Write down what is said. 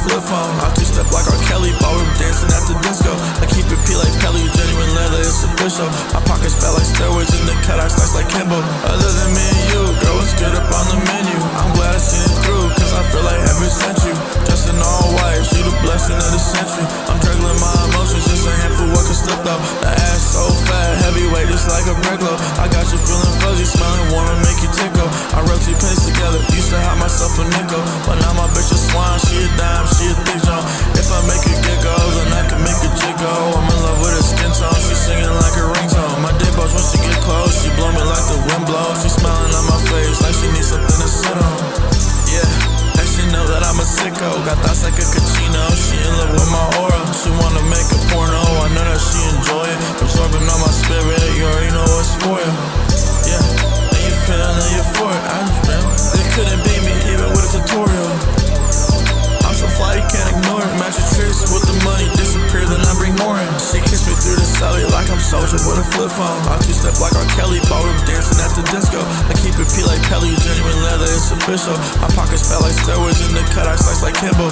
flip phone. I two-step like R. Kelly, ballroom dancing at the disco. I keep it P like Pelly, genuine leather, it's official. My pockets fat like steroids in the cut, I slice like Kimbo. Other than me and you, girl, what's good up on the menu? I'm glad I seen it through, cause I feel like heaven sent you. Dressed in all white, she the blessing of the century. I'm juggling my emotions, just a handful what can slip though. The ass so fat, heavyweight, just like a brick load. I got you feeling fuzzy, smelling warm and make you tickle. I wrote 2 pens together, used to have myself a nickel, but now my bitch a swine, she a dime, she a thick John. If I make a giggle, then I can make a jiggle. I'm in love with her skin tone, she singing like a ringtone. My dick bows when she get close, she blow me like the wind blows. She smiling on my face like she needs something to sit on. Yeah, and she know that I'm a sicko, got thoughts like a Kachino. She in love with my aura, she wanna make a porno. I know that she enjoy it, absorbing all my spirit. You already know what's for you. Yeah, and you feeling euphoric. I just been, they couldn't beat me even with a tutorial. I'm so fly you can't ignore it. Match your tricks with the money, disappear then I bring more in. She kissed me through the celly like I'm soldier with a flip phone. I two-step like R. Kelly, ballroom dancing at the disco. I keep it P like Pelly, genuine leather, it's official. My pockets fat like steroids in the cut, I slice like Kimbo.